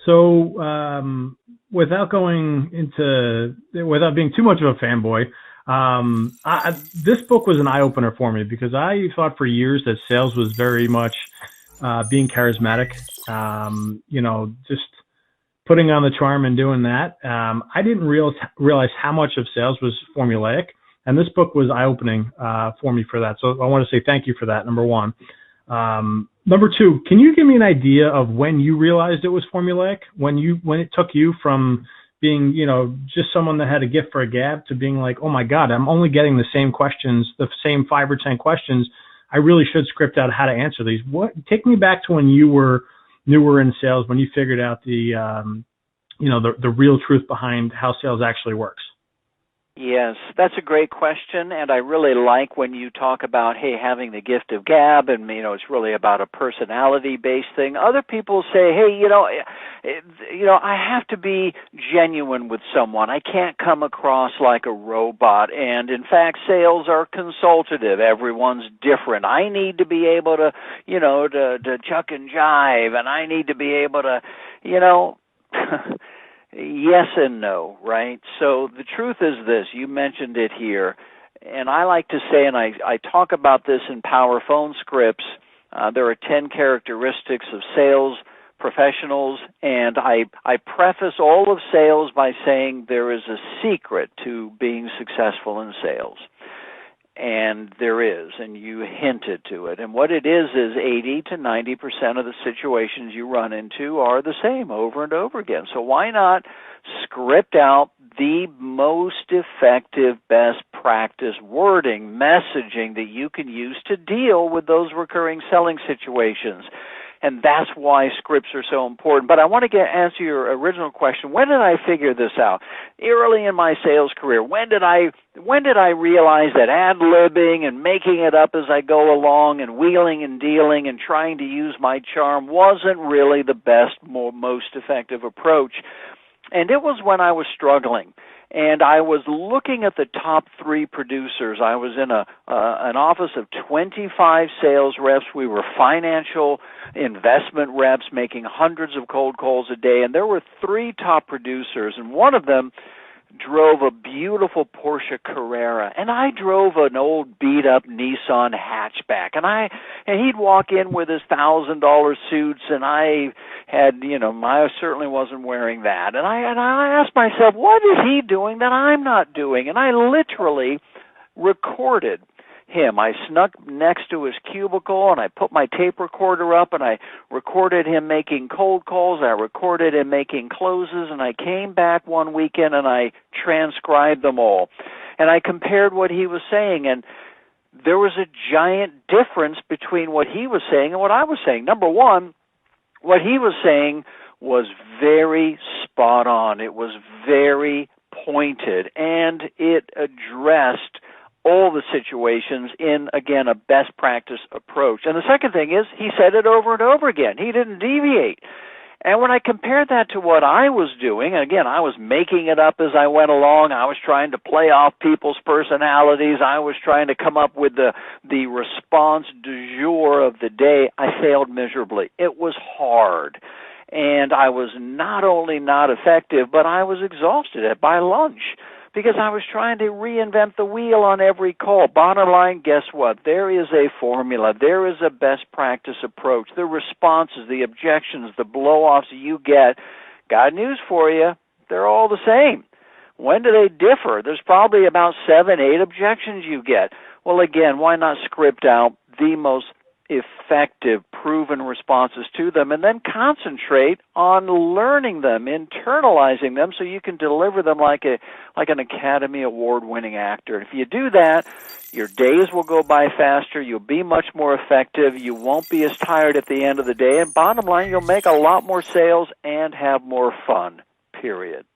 So, without being too much of a fanboy, this book was an eye opener for me because I thought for years that sales was very much being charismatic. Just putting on the charm and doing that. I didn't realize how much of sales was formulaic, and this book was eye opening for me for that. So I want to say thank you for that. Number one. Number two, can you give me an idea of when you realized it was formulaic? When it took you from being, just someone that had a gift for a gab to being like, oh my God, I'm only getting the same questions, the same 5 or 10 questions. I really should script out how to answer these. Take me back to when you were newer in sales, when you figured out the real truth behind how sales actually works. Yes, that's a great question, and I really like when you talk about, hey, having the gift of gab, and, it's really about a personality-based thing. Other people say, hey, I have to be genuine with someone. I can't come across like a robot, and, in fact, sales are consultative. Everyone's different. I need to be able to, to chuck and jive, and I need to be able to, yes and no, right? So the truth is this. You mentioned it here, and I like to say, and I talk about this in Power Phone scripts, there are 10 characteristics of sales professionals, and I preface all of sales by saying there is a secret to being successful in sales. And there is, and you hinted to it. And what it is 80 to 90% of the situations you run into are the same over and over again. So why not script out the most effective, best practice wording, messaging that you can use to deal with those recurring selling situations? And that's why scripts are so important. But I want to answer your original question. When did I figure this out? Early in my sales career. When did I realize that ad-libbing and making it up as I go along and wheeling and dealing and trying to use my charm wasn't really the best, most effective approach? And it was when I was struggling. And I was looking at the top 3 producers. I was in an office of 25 sales reps. We were financial investment reps making hundreds of cold calls a day. And there were 3 top producers, and one of them drove a beautiful Porsche Carrera, and I drove an old beat-up Nissan hatchback, and he'd walk in with his $1,000 suits, and I had, I certainly wasn't wearing that, and I asked myself, what is he doing that I'm not doing? And I literally recorded him. I snuck next to his cubicle, and I put my tape recorder up, and I recorded him making cold calls. I recorded him making closes, and I came back one weekend, and I transcribed them all. And I compared what he was saying, and there was a giant difference between what he was saying and what I was saying. Number one, what he was saying was very spot on. It was very pointed, and it addressed all the situations in, again, a best practice approach. And the second thing is he said it over and over again. He didn't deviate. And when I compared that to what I was doing, and again, I was making it up as I went along. I was trying to play off people's personalities. I was trying to come up with the response du jour of the day. I failed miserably. It was hard. And I was not only not effective, but I was exhausted by lunch, because I was trying to reinvent the wheel on every call. Bottom line, guess what? There is a formula. There is a best practice approach. The responses, the objections, the blow-offs you get, got news for you, they're all the same. When do they differ? There's probably about 7, 8 objections you get. Well, again, why not script out the most effective, proven responses to them, and then concentrate on learning them, internalizing them, so you can deliver them like an Academy Award-winning actor. If you do that, your days will go by faster, you'll be much more effective, you won't be as tired at the end of the day, and bottom line, you'll make a lot more sales and have more fun, period.